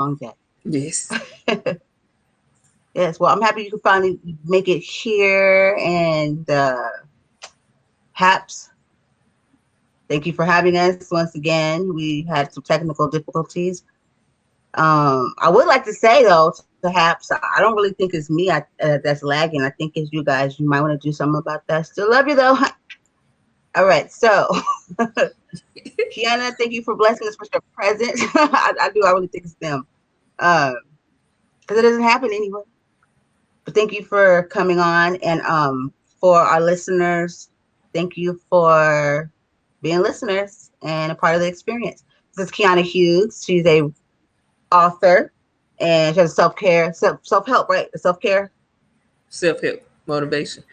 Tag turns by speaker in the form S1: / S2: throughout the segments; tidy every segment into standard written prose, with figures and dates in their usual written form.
S1: long day.
S2: Yes.
S1: Yes. Well, I'm happy you could finally make it here. And Haps, thank you for having us once again. We had some technical difficulties. I would like to say though, perhaps I don't really think it's me that's lagging. I think it's you guys. You might want to do something about that. Still love you though. All right, so Kiana, thank you for blessing us with your presence. I do. I really think it's them, because it doesn't happen anyway. But thank you for coming on, and for our listeners, thank you for being listeners and a part of the experience. This is Kiana Hughes. She's a author, and she has self-care, self-help, right? Self-care.
S2: Self-help, motivation.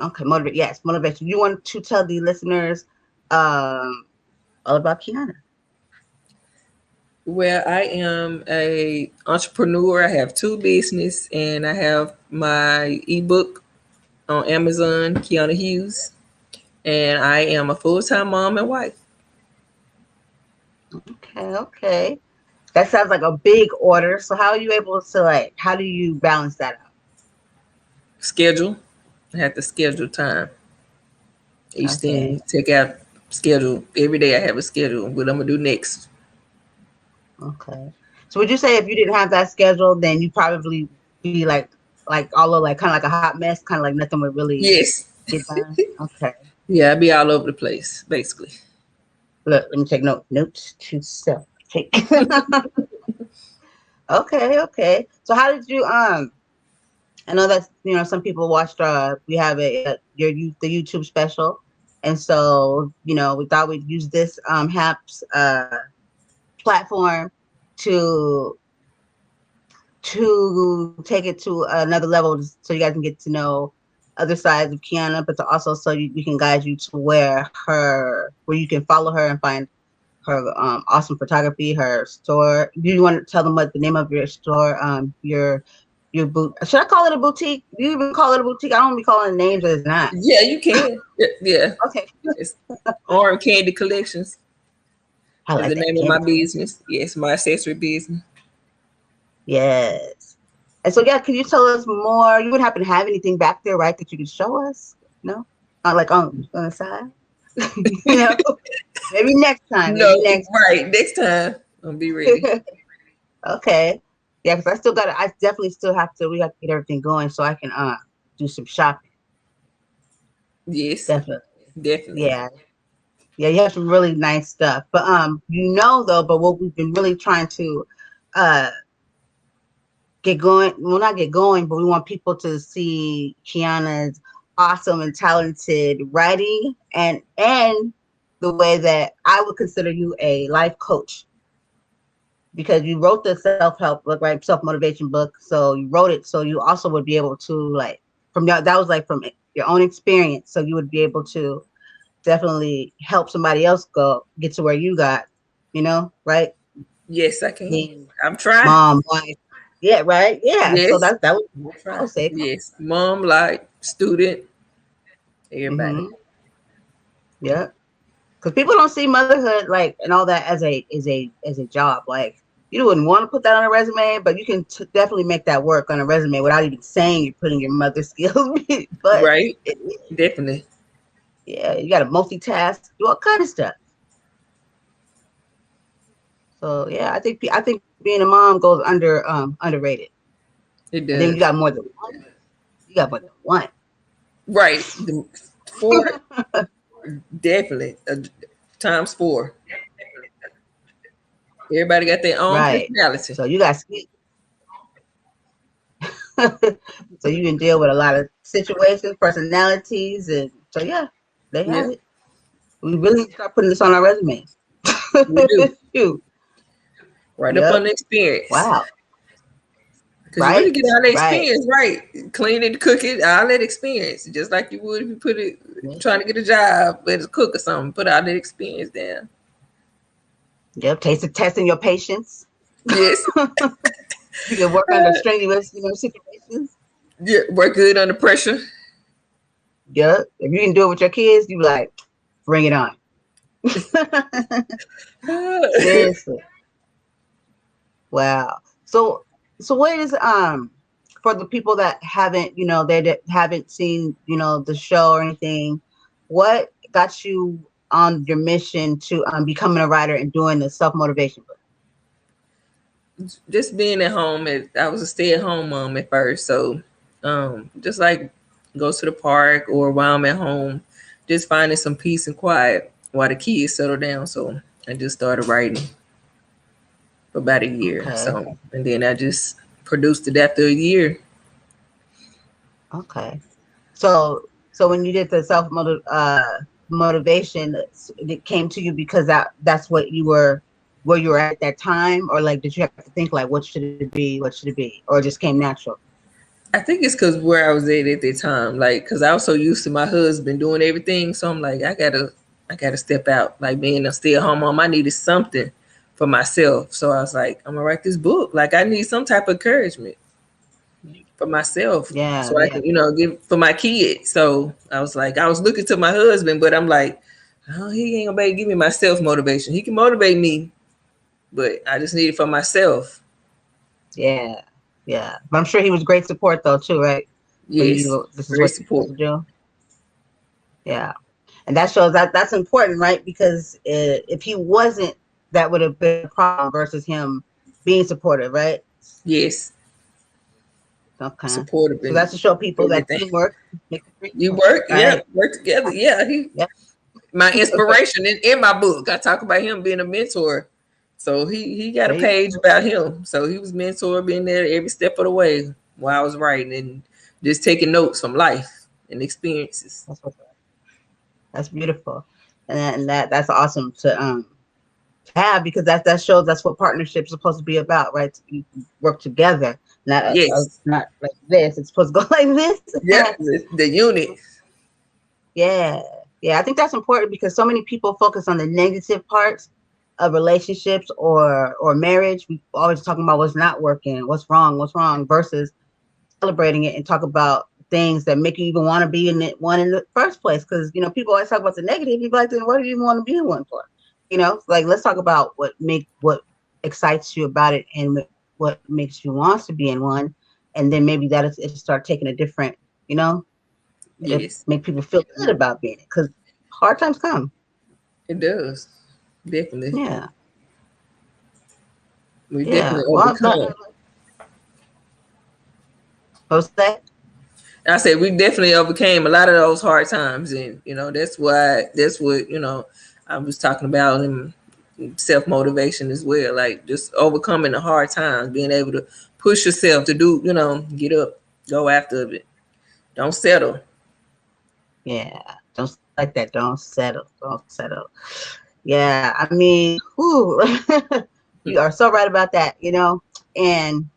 S1: Okay, motivate. Yes, motivation. You want to tell the listeners all about Kiana?
S2: Well, I am a entrepreneur. I have two business, and I have my ebook on Amazon, Kiana Hughes, and I am a full-time mom and wife.
S1: Okay, okay. That sounds like a big order. So how are you able to how do you balance that out?
S2: Schedule. I have to schedule time. Each thing
S1: Okay.
S2: take out schedule. Every day I have a schedule. What I'm gonna do next.
S1: Okay. So would you say if you didn't have that schedule, then you probably be like all of kind of like a hot mess, kind of like nothing would really
S2: Yes.
S1: get done? Okay.
S2: Yeah, I be all over the place, basically.
S1: Look, let me take notes to self. Take. Okay, okay. So how did you I know that some people watched we have the YouTube special, and so we thought we'd use this HAPS platform to take it to another level, so you guys can get to know other sides of Kiana, but to also so we can guide you to where you can follow her and find her awesome photography, her store. Do you want to tell them what the name of your store, your boot? Should I call it a boutique? Do you even call it a boutique? I don't be calling it names that it's not.
S2: Yeah, you can. Yeah.
S1: Okay.
S2: It's Arm Candy Collections
S1: I
S2: is
S1: like
S2: the
S1: that
S2: name of my
S1: candy.
S2: business. Yes, my accessory business.
S1: Yes. And so, yeah, can you tell us more? You would happen to have anything back there, right, that you could show us? No? Not like on the side? you know? Maybe next time.
S2: No,
S1: Maybe next
S2: right. Next time I'll be ready.
S1: time. Okay. Yeah, because I definitely still we have to get everything going so I can do some shopping.
S2: Yes,
S1: Definitely.
S2: definitely.
S1: Yeah. Yeah, you have some really nice stuff. But though, but what we've been really trying to uh get going, well, not get going, but we want people to see Kiana's awesome and talented writing, and the way that I would consider you a life coach, because you wrote the self-help book, right? Self-motivation book. So you wrote it so you also would be able to that was from your own experience. So you would be able to definitely help somebody else get to where you got, right?
S2: Yes, I can.
S1: Being
S2: I'm trying.
S1: mom, wife. Yeah, right. Yeah. So
S2: Yes,
S1: that was,
S2: I'm
S1: I
S2: trying.
S1: would say,
S2: Yes, mom, like student, everybody.
S1: mm-hmm. Yeah. Because people don't see motherhood and all that as a job. Like, you wouldn't want to put that on a resume, but you can definitely make that work on a resume without even saying you're putting your mother skills. But
S2: Right? Definitely.
S1: yeah, you got to multitask, do all kind of stuff. So yeah, I think being a mom goes underrated.
S2: It
S1: And then you
S2: does.
S1: got more than one. You got more than one.
S2: Right. Four, definitely. Times four. Everybody got their own
S1: Right.
S2: personality.
S1: So you got so you can deal with a lot of situations, personalities, and so yeah, they have
S2: Yeah,
S1: it. We really need to start putting this on our resumes.
S2: we do.
S1: Shoot.
S2: Right up on
S1: Yep.
S2: the experience.
S1: Wow.
S2: Because you really
S1: Right.
S2: get all the
S1: Right.
S2: experience, right? Cleaning, cooking, all that experience. Just like you would if you put it trying to get a job as a cook or something. Put all that experience down.
S1: Yep. Testing your patience.
S2: Yes.
S1: You can work under strenuous, situations.
S2: Yeah. Work good under pressure.
S1: Yep. If you can do it with your kids, you be like, bring it on. Seriously. Wow. So what is for the people that haven't, that haven't seen, the show or anything, what got you on your mission to becoming a writer and doing the self-motivation book?
S2: Just being at home. I was a stay-at-home mom at first, so just like go to the park or while I'm at home, just finding some peace and quiet while the kids settle down. So I just started writing for about a year.
S1: Okay.
S2: So and then I just produced it after a year.
S1: Okay. So when you did the motivation, it came to you because that's what you were where you were at that time, or like did you have to think like what should it be, what should it be, or it just came natural?
S2: I think it's because where I was at the time, like, because I was so used to my husband doing everything, so I'm like, I gotta step out. Like being a stay-at-home mom, I needed something for myself. So I was like, I'm gonna write this book. Like I need some type of encouragement for myself,
S1: Yeah,
S2: so I
S1: yeah,
S2: can, give for my kids. So I was like, I was looking to my husband, but I'm like, oh, he ain't gonna be able to give me my self motivation. He can motivate me, but I just need it for myself.
S1: yeah, yeah. But I'm sure he was great support though too, right? When
S2: Yes,
S1: this is
S2: great
S1: what you're
S2: support.
S1: supposed to do. Yeah, and that shows that's important, right? Because if he wasn't, that would have been a problem versus him being supportive, right?
S2: Yes,
S1: Okay.
S2: supportive
S1: So
S2: and
S1: that's to show people that
S2: everything.
S1: teamwork makes the dream
S2: You
S1: work,
S2: work, yeah,
S1: right?
S2: work together. Yeah, he
S1: Yeah.
S2: my inspiration in my book. I talk about him being a mentor. So he got a
S1: There you
S2: page
S1: go.
S2: about him. So he was mentor being there every step of the way while I was writing and just taking notes from life and experiences.
S1: That's what, that's beautiful, and that's awesome to have because that shows that's what partnerships are supposed to be about, right? You work together,
S2: Yes.
S1: not like this. It's supposed to go like this.
S2: Yep. The unit.
S1: Yeah, yeah. I think that's important because so many people focus on the negative parts of relationships or marriage. We always talking about what's not working, what's wrong, versus celebrating it and talk about things that make you even want to be in it one in the first place. Because people always talk about the negative. You be like, then what do you even want to be in one for? Like let's talk about what excites you about it and what makes you want to be in one, and then maybe it start taking a different, it'll
S2: Yes,
S1: make people feel good about being it because hard times come.
S2: it does. Definitely.
S1: Yeah,
S2: We
S1: yeah.
S2: definitely
S1: Well,
S2: overcome.
S1: what's that?
S2: I said we definitely overcame a lot of those hard times, and that's what I was talking about in self motivation as well. Like just overcoming the hard times, being able to push yourself to do, get up, go after it, don't settle.
S1: Yeah, don't like that. Don't settle. Don't settle. Yeah, I mean, whew, you are so right about that. And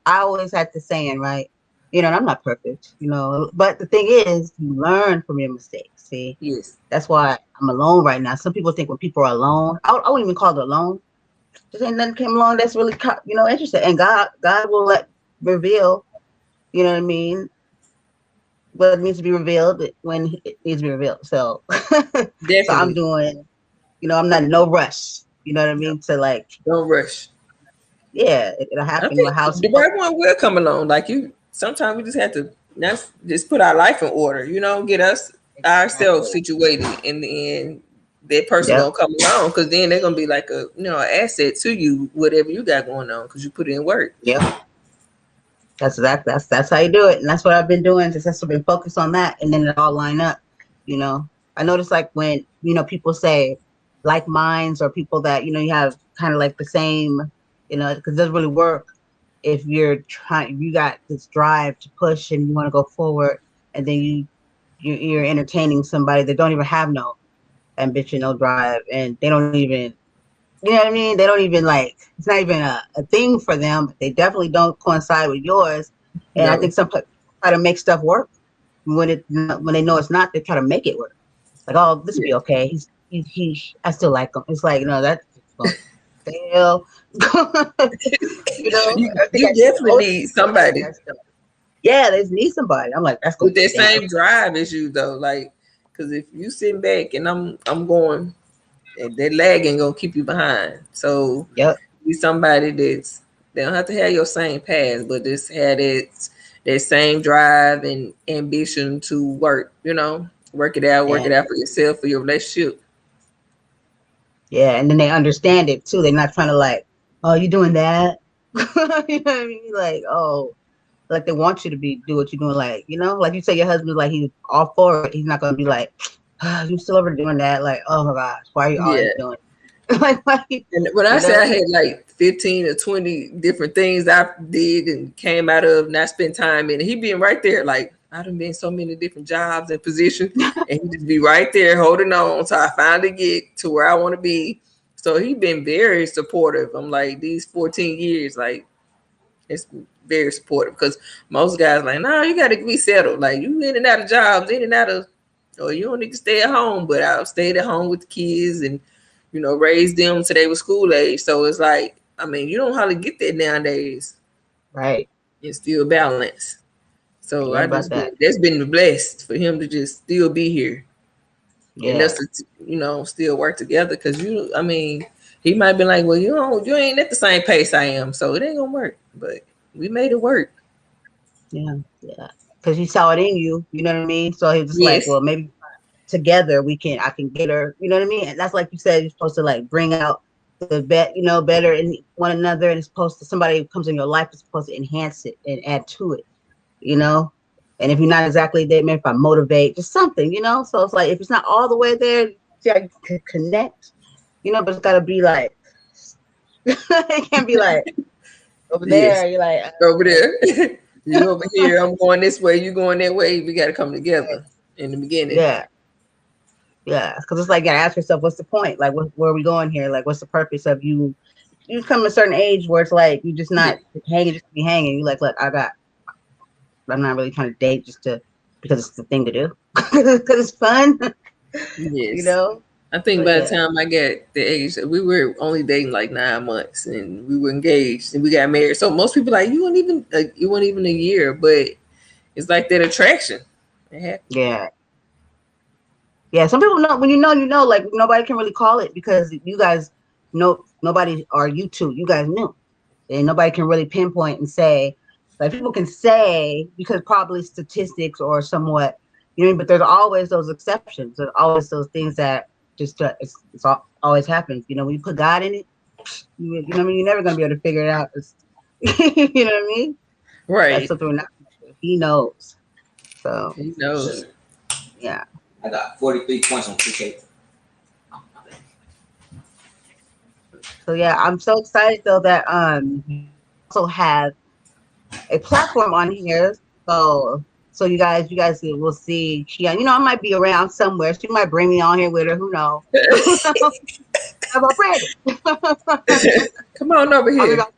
S1: I always had the saying, right? And I'm not perfect, but the thing is, you learn from your mistakes. See,
S2: Yes,
S1: that's why I'm alone right now. Some people think when people are alone, I wouldn't even call it alone. Just ain't nothing came along that's really, interesting. And God will reveal, you know what I mean, what needs to be revealed when it needs to be revealed. So, so I'm
S2: definitely.
S1: doing, I'm not in no rush. You know what I
S2: No,
S1: mean? To like,
S2: don't rush.
S1: yeah, it'll
S2: I
S1: happen.
S2: think
S1: How it's
S2: the
S1: supposed
S2: right one will come along. Like you, sometimes we just have to not just put our life in order. Get us
S1: to.
S2: ourselves
S1: Exactly.
S2: situated, and then that person
S1: Yep.
S2: gonna come along because then they're gonna be like a an asset to you, whatever you got going on, because you put in work.
S1: Yep. That's how you do it, and that's what I've been doing. Just that's been focused on that, and then it all line up. You know, I notice like when people say like minds or people that you have kind of like the same, because it doesn't really work if you got this drive to push and you want to go forward, and then you're entertaining somebody that don't even have no ambition, no drive, and they don't even you know what I mean? They don't even like it's not even a thing for them, but they definitely don't coincide with yours. And I
S2: No,
S1: think some people try to make stuff work when they know it's not, they try to make it work. Like, oh, this will
S2: yeah,
S1: be okay. I still like him. It's like, no, that's going to fail. I think
S2: you
S1: I see
S2: definitely
S1: older
S2: need
S1: people like
S2: somebody
S1: that stuff. Yeah, they need somebody. I'm like, that's gonna
S2: with
S1: be
S2: that
S1: damn.
S2: same drive as you though. Like, because if you sit back and I'm going, And that lag ain't gonna keep you behind. So
S1: Yep.
S2: be somebody that's they don't have to have your same past, but just have that same drive and ambition to work. Work
S1: Yeah.
S2: it out for yourself, for your relationship.
S1: Yeah. And then they understand it too. They're not trying to like, oh, you doing that? You know what I mean? Like, oh, like they want you to do what you're doing. Like, like you say, your husband's like he's all for it. He's not gonna be like, you still over doing that? Like, oh my gosh, why are you always
S2: Yeah.
S1: doing it? Like, why,
S2: And when I
S1: you
S2: say I
S1: know?
S2: had like 15 or 20 different things I did and came out of and I spent time in, he being right there, like I done been so many different jobs and positions, and he just be right there holding on so I finally get to where I want to be. So he been very supportive. I'm like these 14 years, like it's very supportive because most guys like, no, you got to be settled. Like you in and out of jobs, in and out of, or you don't need to stay at home. But I stayed at home with the kids and raise them till they were school age. So it's like, I mean, you don't hardly get that nowadays.
S1: Right.
S2: It's still balance. So
S1: You're
S2: I
S1: right about
S2: just
S1: that.
S2: that's been blessed for him to just still be here and us
S1: Yeah.
S2: to still work together. Because I mean, he might be like, well, you ain't at the same pace I am, so it ain't gonna work. But we made it work.
S1: Yeah. Yeah. Because he saw it in you. You know what I mean? So he was just like,
S2: Yes.
S1: well, maybe together I can get her. You know what I mean? And that's like you said, you're supposed to like bring out the better in one another, and it's supposed to somebody who comes in your life is supposed to enhance it and add to it. You know. And if you're not exactly there, maybe if I motivate, just something, So it's like if it's not all the way there, yeah, you can connect, but it's gotta be like it can't be like over
S2: Yes.
S1: there. You're like,
S2: Over there. You over here, I'm going this way, you going that way. We got to come
S1: yeah,
S2: together in the beginning.
S1: yeah, yeah. Because it's like you gotta ask yourself, what's the point? Like, where are we going here? Like, what's the purpose of you? You come to a certain age where it's like you just
S2: Yeah.
S1: not hanging, just to be hanging. You like, look, I'm not really trying to date just to because it's the thing to do because it's fun, you
S2: Yes.
S1: know.
S2: I think
S1: But
S2: by the
S1: yeah,
S2: time I got the age, we were only dating like 9 months, and we were engaged, and we got married. So most people like you weren't even a year, but it's like that attraction. It happened.
S1: yeah. Yeah, some people know when you know, like nobody can really call it because you guys know nobody or you two, you guys knew. And nobody can really pinpoint and say, like people can say because probably statistics or somewhat, but there's always those exceptions. There's always those things that just always happens. When you put God in it, what I mean, you're never gonna be able to figure it out. You know what I mean? That's
S2: Right.
S1: something we're not. He knows. So
S2: He knows.
S1: yeah.
S3: I got 43 points on 2K.
S1: So yeah, I'm so excited though that you also have a platform on here. So you guys will see Kiana. I might be around somewhere. She might bring me on here with her. Who knows? I'm ready.
S2: Come on over
S1: I'll be
S2: here.
S1: like,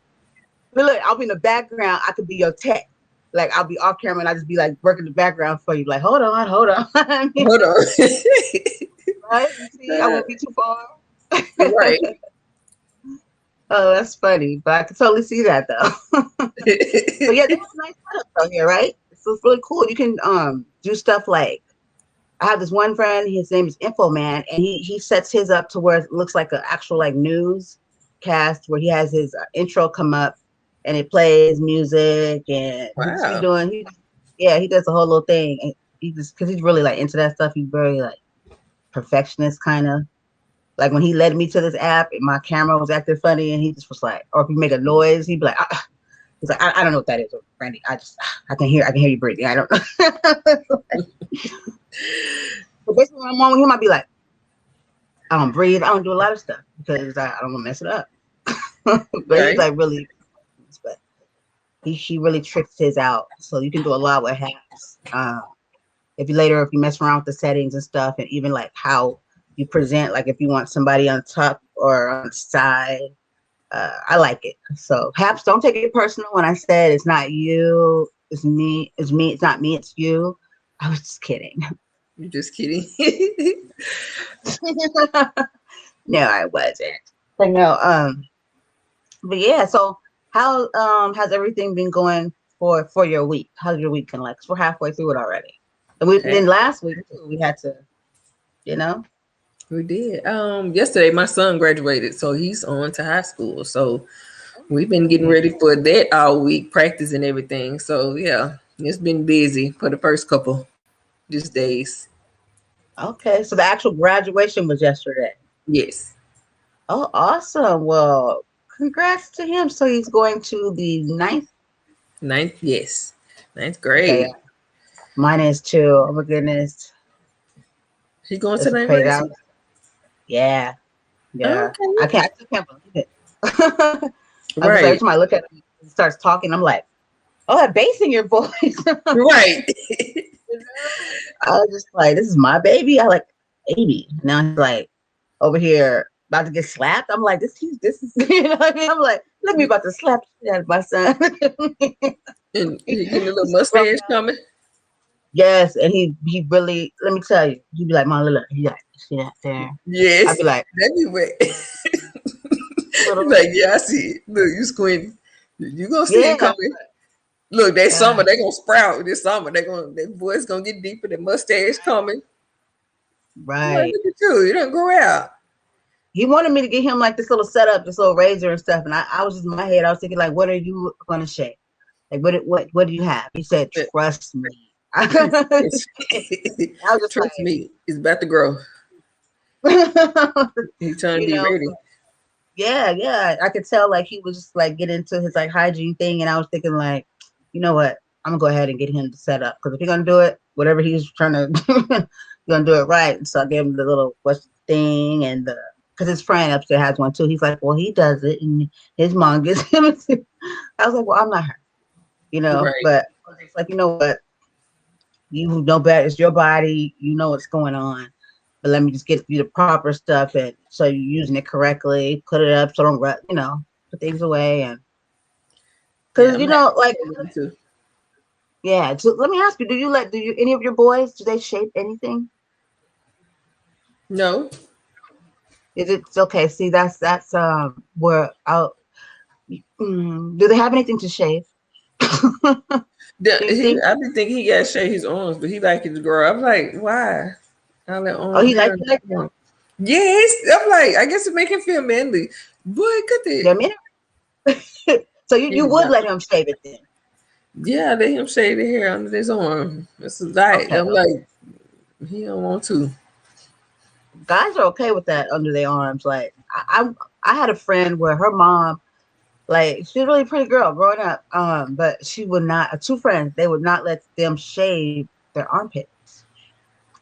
S1: look, I'll be in the background. I could be your tech. Like I'll be off camera and I just be like working the background for you. Like, hold on, hold on. I mean,
S2: Hold on.
S1: right? You see, I won't be too far.
S2: Right.
S1: Oh, that's funny. But I can totally see that though. But yeah, they have a nice setup out here, right? So it's really cool. You can do stuff like I have this one friend, his name is Info Man, and he sets his up to where it looks like an actual like news cast where he has his intro come up and it plays music and he just be
S2: Wow.
S1: doing yeah, he does the whole little thing and he just because he's really like into that stuff, he's very like perfectionist kind of. Like when he led me to this app and my camera was acting funny and he just was like, or if you make a noise, he'd be like, he's like, I don't know what that is, Brandy. I can hear you breathing. I don't know. But basically, when I'm on with him, I'd be like, I don't breathe. I don't do a lot of stuff because I don't want to mess it up. But he's
S2: Right.
S1: like really, but he really tricks his out. So you can do a lot with hacks. If you mess around with the settings and stuff, and even like how you present, like if you want somebody on top or on the side, I like it. So Haps, don't take it personal when I said it's not you, it's me, it's not me, it's you. I was just kidding.
S2: You're just kidding.
S1: No, I wasn't. But no, but yeah, so how has everything been going for your week? How's your week been like? 'Cause we're halfway through it already. And then last week too, we had to, you know.
S2: We did. Yesterday my son graduated, so he's on to high school. So we've been getting ready for that all week, practice and everything. So yeah, it's been busy for the first couple just days.
S1: Okay, so the actual graduation was yesterday.
S2: Yes.
S1: Oh, awesome. Well, congrats to him. So he's going to the ninth.
S2: Ninth, yes. Ninth
S1: Okay,
S2: grade.
S1: mine is too. Oh my goodness.
S2: He going to
S1: It's
S2: ninth
S1: crazy.
S2: grade too?
S1: Yeah, yeah.
S2: Okay.
S1: I still can't believe it. I'm just like, every
S2: Right.
S1: time I look at him, he starts talking. I'm like, oh, that bass in your voice.
S2: Right.
S1: You know? I was just like, this is my baby. I like baby. Now he's like over here about to get slapped. I'm like, this is you know what I mean? I'm like, look at me about to slap the shit out of my son.
S2: And he getting a little
S1: He's a grown
S2: mustache
S1: man.
S2: coming.
S1: Yes, and he really let me tell you, he'd be like, Mom, look, he like, see that there? I'd
S2: Yes.
S1: be like,
S2: That be wet. He's
S1: little
S2: like, yeah, I see it. Look, you squint. You gonna see it
S1: yeah,
S2: coming. Look, that
S1: yeah,
S2: summer they gonna sprout. This summer they gonna that boy's gonna get deeper. The mustache coming. I'm like,
S1: right.
S2: look at you. You don't grow out.
S1: He wanted me to get him like this little setup, this little razor and stuff. And I was just in my head, I was thinking, like, what are you gonna shave? Like what do you have? He said,
S2: But
S1: trust me. I was just
S2: trust me, it's about to grow.
S1: like,
S2: He trying to
S1: you
S2: be
S1: know,
S2: ready.
S1: yeah, yeah. I could tell like he was just like getting into his like hygiene thing, and I was thinking like, you know what? I'm gonna go ahead and get him to set up because if you're gonna do it, whatever he's trying to, you're gonna do it right. So I gave him the little what's the thing and the because his friend upstairs has one too. He's like, well, he does it, and his mom gives him. I was like, well, I'm not her,
S2: Right.
S1: but it's like, you know what? You know better. It's your body. You know what's going on. But let me just get you the proper stuff, and so you're using it correctly. Put it up, so don't put things away, and
S2: Yeah,
S1: because
S2: I'm happy
S1: like
S2: with him too.
S1: yeah. So let me ask you: do you any of your boys do they shape anything?
S2: No,
S1: Is it okay? See, that's where I'll. Do they have anything to shave? Do you think?
S2: I be thinking he got to shave his arms, but he like it to grow. I'm like, why? All that
S1: Oh,
S2: arm
S1: he like
S2: hair.
S1: you like
S2: Yes, I'm like, I guess it make him feel manly. Boy, cut
S1: that?
S2: it.
S1: I mean, so
S2: He
S1: you
S2: do
S1: would
S2: not.
S1: let him shave it then?
S2: Yeah, let him shave the hair under his arm. That's a light.
S1: Okay,
S2: I'm like, he don't want to.
S1: guys are okay with that under their arms. Like I had a friend where her mom, like she's a really pretty girl growing up, but she would not. Two friends, they would not let them shave their armpits,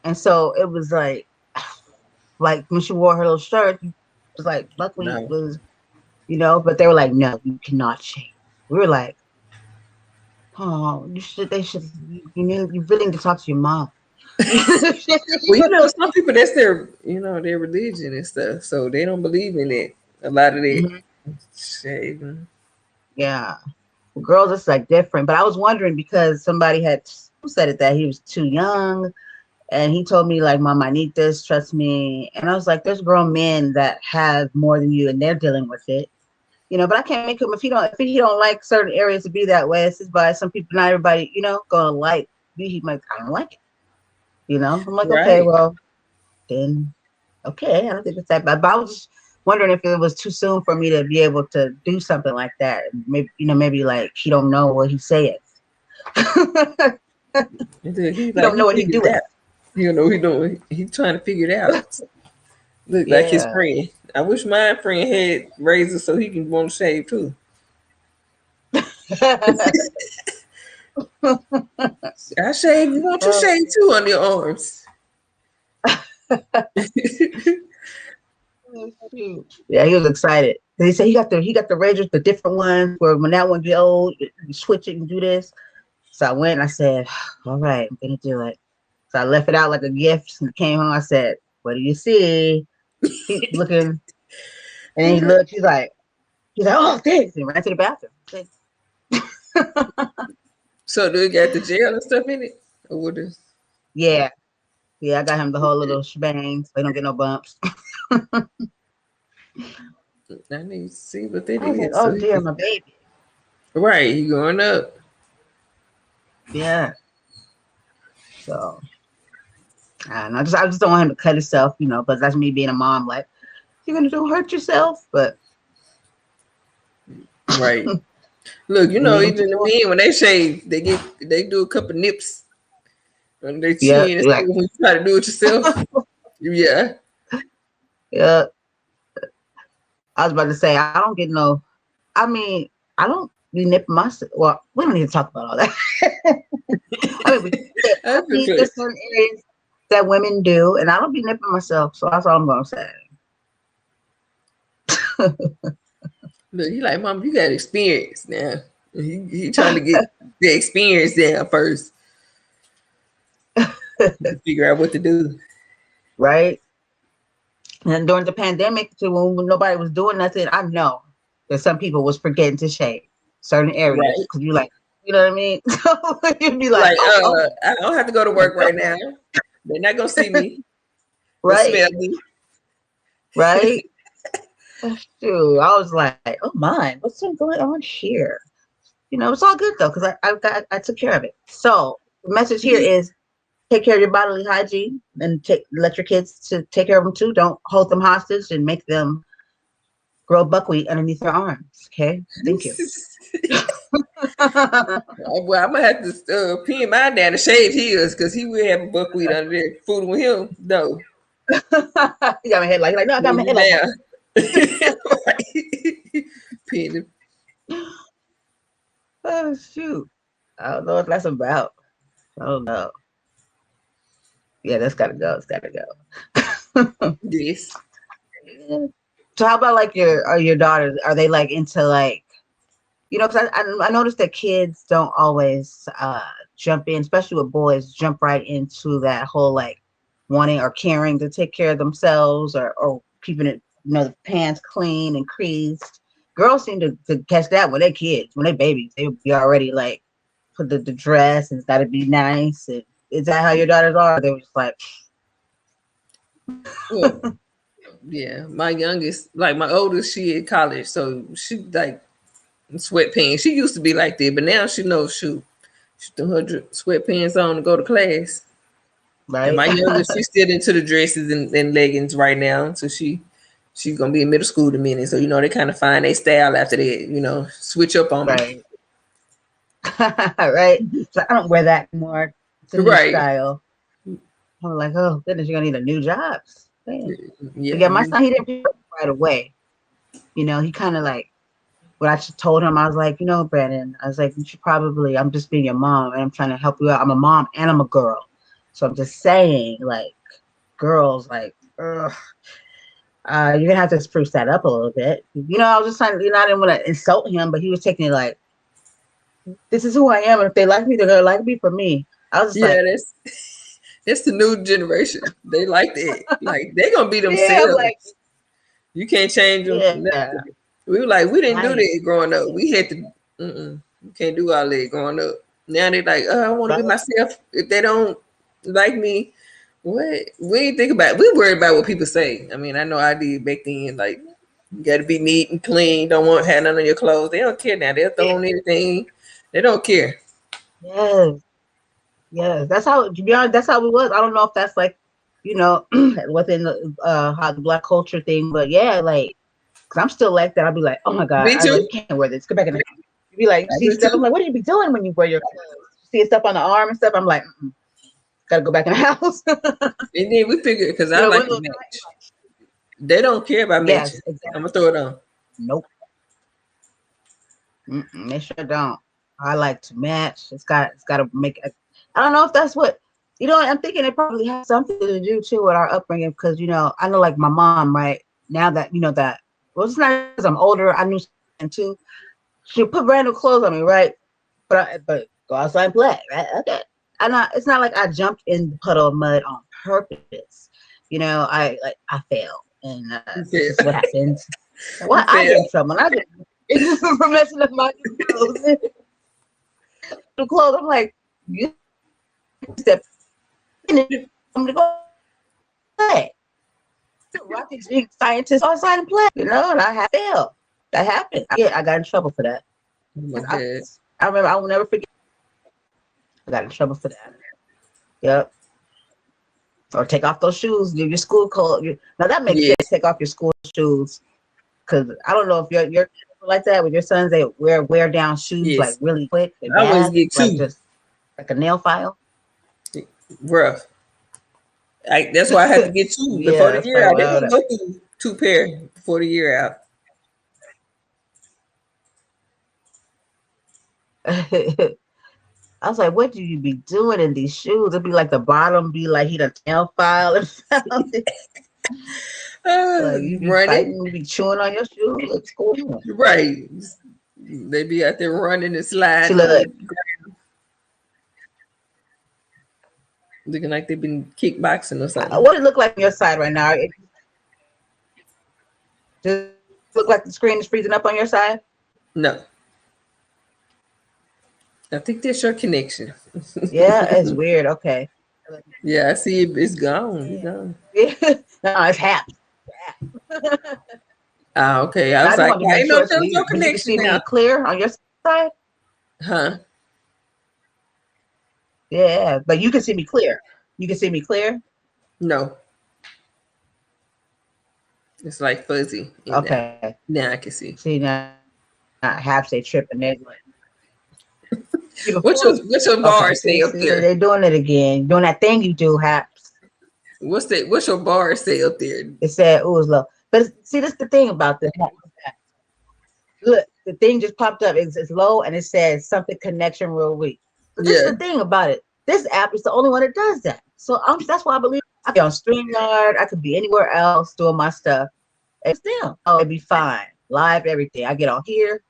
S1: and so it was like when she wore her little shirt, it was like luckily it
S2: No,
S1: was but they were like, no, you cannot shave. We were like, oh, you should. They should. You really need to talk to your mom.
S2: well, some people that's their, their religion and stuff, so they don't believe in it. A lot of that
S1: Mhm.
S2: shaving.
S1: Yeah. Girls, it's like different. But I was wondering because somebody had said it that he was too young, and he told me like, "Mom, I need this. Trust me." And I was like, "There's grown men that have more than you, and they're dealing with it, But I can't make him if he don't like certain areas to be that way. It's just by some people, not everybody, gonna like. He might, I don't like it. I'm like, okay,
S2: Right.
S1: well, then okay. I don't think it's that bad. But I was just wondering if it was too soon for me to be able to do something like that. Maybe maybe like he don't know what he's saying.
S2: He
S1: He
S2: like
S1: don't
S2: he
S1: know what he
S2: figured it
S1: doing.
S2: out. You know what he doing. He trying to figure it out. Look like his
S1: Yeah.
S2: friend. I wish my friend had razors so he can want to shave too. I shave. You want your
S1: Oh,
S2: shave too on your arms.
S1: yeah, he was excited. He said he got the razors, the different ones where when that one get old, you switch it and do this. So I went and I said, all right, I'm gonna do it. So I left it out like a gift and came home. I said, what do you see? He's looking and then he looked, he's like, oh thanks. And he ran to the bathroom.
S2: So do it got the gel and stuff in it? Or what is
S1: Yeah. Yeah, I got him the whole little shebang so he don't get no bumps.
S2: I need to see what that
S1: I was like,
S2: is. So
S1: oh
S2: he
S1: dear,
S2: can
S1: my baby.
S2: right, he going up.
S1: Yeah. So And I just don't want him to cut himself, but that's me being a mom. Like, you're gonna do hurt yourself, but
S2: Right. Look,
S1: leave him to
S2: even the
S1: it.
S2: men when they shave, they do a couple nips on their
S1: Yeah,
S2: chin and stuff
S1: like
S2: when you try to do it yourself. Yeah.
S1: yeah. I was about to say I don't get no. I mean, I don't be nipping myself. Well, we don't need to talk about all that. I mean, I
S2: That's
S1: mean, there's certain areas that women do, and I don't be nipping myself. So that's all I'm gonna say.
S2: Look, he like, Mom, you got experience now. He trying to get the experience down first to figure out what to do.
S1: Right? And during the pandemic, too, when nobody was doing nothing, I know that some people was forgetting to shave certain areas
S2: Right.
S1: because you like, you know what I mean? So you'd be like,
S2: Like,
S1: oh, okay,
S2: I don't have to go to work right now. They're not gonna see me or
S1: right,
S2: smell me.
S1: right. Shoot, I was like, oh my, what's going on here? It's all good though because I took care of it. So the message here is take care of your bodily hygiene and let your kids to take care of them too. Don't hold them hostage and make them grow buckwheat underneath their arms. Okay, thank you.
S2: Well, I'm gonna have to pin my dad to shave his because he will have a buckwheat under there fooling with him. No,
S1: You got my head like no, I got
S2: pin
S1: my
S2: you
S1: head like
S2: down. Right. Pin him.
S1: oh shoot. I don't know what that's about. I don't know. Yeah, that's gotta go. It's gotta go.
S2: Yes.
S1: So how about like your daughters? Are they like into like because I noticed that kids don't always jump in, especially with boys, jump right into that whole like wanting or caring to take care of themselves or keeping it, the pants clean and creased. Girls seem to catch that when they're kids, when they're babies. They be already like put the dress and it's got to be nice. And is that how your daughters are? They were just like,
S2: Well, yeah. My youngest, like my oldest, she in college, so she like sweatpants. She used to be like that, but now she knows she threw her sweatpants on to go to class. And
S1: right?
S2: my youngest, she's still into the dresses and leggings right now. So she's gonna be in middle school in a minute. So they kind of find their style after that. Switch up on me.
S1: Right. Right. So I don't wear that anymore. It's a new
S2: Right.
S1: style. I'm like, oh goodness, you're gonna need a new job. Man. But
S2: Yeah.
S1: yeah, my son, he didn't pick up right away. He kind of like when I told him, I was like, Brandon, I was like, you should probably, I'm just being your mom and I'm trying to help you out. I'm a mom and I'm a girl. So I'm just saying, like, girls, like, ugh, you're gonna have to spruce that up a little bit. I was just trying to, I didn't want to insult him, but he was taking it like, this is who I am. And if they like me, they're gonna like me for me. I was just
S2: Yeah,
S1: like,
S2: that's the new generation. They like that. Like they gonna be
S1: yeah, I'm like,
S2: themselves. You can't change them.
S1: yeah,
S2: Nothing. We were like, we didn't do
S1: right,
S2: that growing up. We had to. You can't do all that growing up. Now they like, I want to be
S1: right,
S2: myself. If they don't like me, what? We ain't think about. We worry about what people say. I mean, I know I did back then. Like, you got to be neat and clean. Don't want to have none of your clothes. They don't care now. They'll throw on anything. They don't care.
S1: yes. Yes, that's how. To be honest, that's how it was. I don't know if that's like, within the how the black culture thing, but yeah, like, cause I'm still like that. I'll be like, oh my god,
S2: Me
S1: I was like,
S2: too.
S1: you can't wear this. Go back in the house. You be like, you
S2: I
S1: see
S2: do
S1: stuff. I'm
S2: too.
S1: like, what do you be doing when you wear your clothes? You see stuff on the arm and stuff. I'm like, gotta go back in the house.
S2: And then we figured because I
S1: One
S2: like
S1: of
S2: to
S1: those
S2: match. They don't care about
S1: yes,
S2: matching. I'm
S1: exactly.
S2: gonna throw it on.
S1: Nope. They sure don't. I like to match. It's got to make. I don't know if that's what I'm thinking. It probably has something to do too with our upbringing because I know like my mom right now that that. Well, it's not because I'm older. I knew something too. She'll put brand new clothes on me, right? But go outside and play, right? Okay. It's not like I jumped in the puddle of mud on purpose. I fail, and
S2: You
S1: this is what
S2: fail.
S1: happens.
S2: You
S1: Well, I
S2: fail.
S1: get in trouble. I get for messing up my new clothes. New clothes. I'm like, you step in it. I'm gonna go play. Rockets, big scientists outside and play. And I have failed. That happened. I got in trouble for that.
S2: Oh my
S1: I,
S2: god.
S1: I remember. I will never forget. I got in trouble for that. Yep. Or take off those shoes. Your school clothes. Now that makes sense.
S2: Yes,
S1: Take off your school shoes, because I don't know if you're like that with your sons. They wear down shoes like
S2: yes.
S1: really quick and
S2: I always
S1: bad,
S2: get
S1: like
S2: two.
S1: just like a nail file.
S2: Rough. That's why I had to get two before
S1: Yeah,
S2: the
S1: it's
S2: year
S1: like
S2: out. They
S1: wow.
S2: wouldn't go through two pair before the year out.
S1: I was like, what do you be doing in these shoes? It'd be like the bottom be like he done nail file or something. Like you be
S2: Running.
S1: fighting, you be chewing on your shoes at school.
S2: Right. They be out there running and
S1: She
S2: sliding
S1: look
S2: on
S1: like,
S2: the looking like they've been kickboxing or something.
S1: what it look like on your side right now? It does it look like the screen is freezing up on your side?
S2: No. I think that's your connection.
S1: Yeah, it's weird. Okay.
S2: Yeah, I see it. It's gone. It's gone.
S1: Yeah. No, it's half.
S2: Ah, okay. I
S1: I
S2: was
S1: just
S2: like,
S1: wanted to
S2: I
S1: make
S2: didn't know
S1: sure
S2: if that
S1: so
S2: was your
S1: you can
S2: connection
S1: see
S2: now.
S1: me clear on your side.
S2: Huh?
S1: Yeah, but you can see me clear. You can see me clear.
S2: No. It's like fuzzy in there.
S1: Okay.
S2: Now I can see.
S1: See now, half they tripping. They
S2: What's your bar
S1: okay.
S2: say up
S1: See,
S2: there?
S1: they're doing it again. Doing that thing you do, haps.
S2: What's your bar say up there?
S1: It said, "Ooh, it's low." But see, this is the thing about this. Look, the thing just popped up. It's low, and it says something connection real weak. But this is
S2: Yeah.
S1: the thing about it. This app is the only one that does that. So that's why I believe I could be on StreamYard. I could be anywhere else doing my stuff. And still, oh, it'd be fine. Live, everything. I get on here.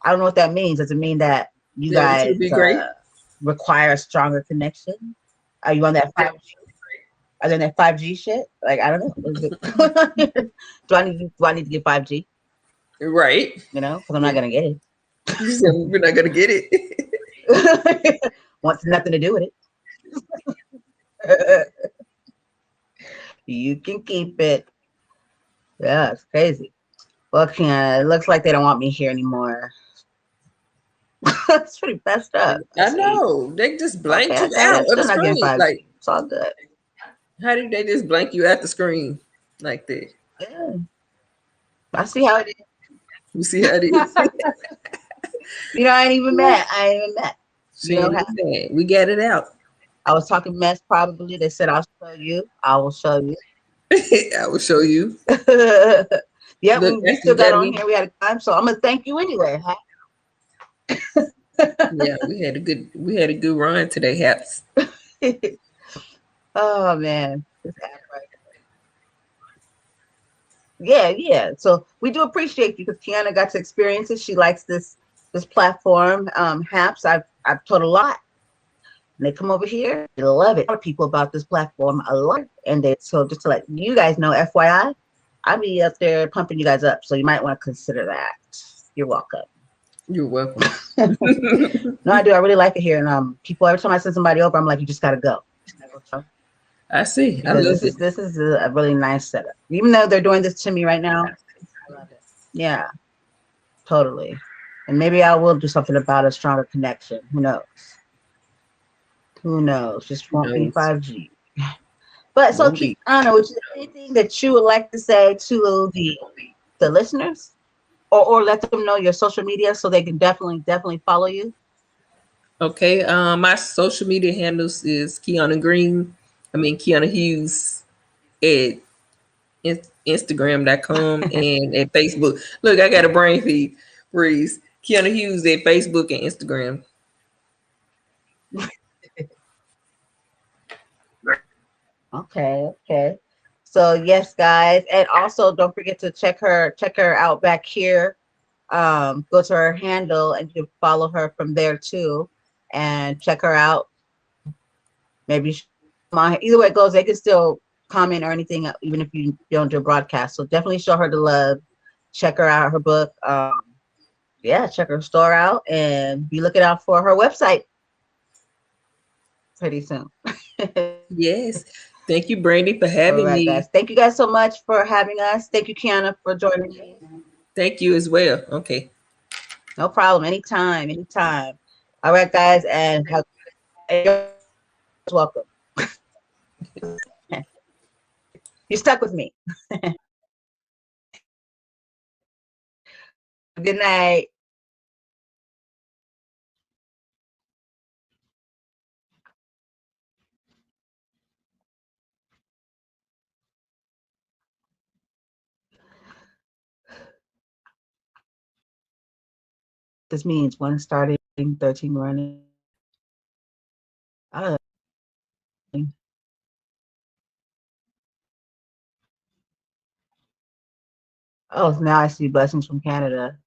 S1: I don't know what that means. Does it mean that you
S2: Yeah, which would
S1: guys
S2: be great.
S1: require a stronger connection? Are you on that 5G? Are you on that 5G shit? Like I don't know. What is it? Do I need to get 5G?
S2: Right.
S1: You know, because I'm not
S2: Yeah.
S1: gonna get it.
S2: We're not gonna get it.
S1: Wants nothing to do with it. You can keep it. Yeah, it's crazy. Well, it looks like they don't want me here anymore. It's pretty messed up.
S2: I know. They just
S1: Okay,
S2: blank
S1: I
S2: you
S1: got it.
S2: out
S1: I'm
S2: of the
S1: still not getting
S2: screen.
S1: 5G.
S2: Like,
S1: It's all good.
S2: how did they just blank you out the screen like that?
S1: Yeah. I see how it is.
S2: You see how it is?
S1: I ain't even mad. I ain't even mad.
S2: She ain't even mad. We got it out.
S1: I was talking mess probably. They said, I'll show you. I will show you.
S2: I will show you.
S1: Yeah,
S2: Look,
S1: we still got on here. We had a time. So I'm going to thank you anyway.
S2: Yeah, we had a good run today, Haps.
S1: Oh, man. Yeah. So we do appreciate you because Kiana got to experience it. She likes this platform. Haps, I've told a lot. And they come over here, they love it. A lot of people about this platform a lot. And so just to let you guys know, FYI, I'll be up there pumping you guys up. So you might want to consider that. You're welcome.
S2: You're welcome.
S1: No, I do. I really like it here. And people, every time I send somebody over, I'm like, you just gotta go.
S2: I see.
S1: Because this is a really nice setup. Even though they're doing this to me right now. I love it. Yeah, totally. And maybe I will do something about a stronger connection. Who knows? Who knows? Just won't be 5G. But so, Kiana, would you have anything that you would like to say to the listeners, or let them know your social media so they can definitely follow you?
S2: Okay. My social media handles is Kiauna Hughes at Instagram.com and at Facebook. Look, I got a brain feed. Freeze. Kiauna Hughes at Facebook and Instagram.
S1: Okay. So yes, guys, and also don't forget to check her out back here. Go to her handle and you can follow her from there too, and check her out. Maybe either way it goes, they can still comment or anything, even if you don't do a broadcast. So definitely show her the love. Check her out, her book. Check her store out, and be looking out for her website pretty soon.
S2: Yes. Thank you, Brandy, for having me.
S1: Guys. Thank you guys so much for having us. Thank you, Kiana, for joining me.
S2: Thank you as well. Okay.
S1: No problem. Anytime. All right, guys, and you're welcome. You stuck with me. Good night. This means 1 starting, 13 running. Uh, oh, now I see blessings from Canada.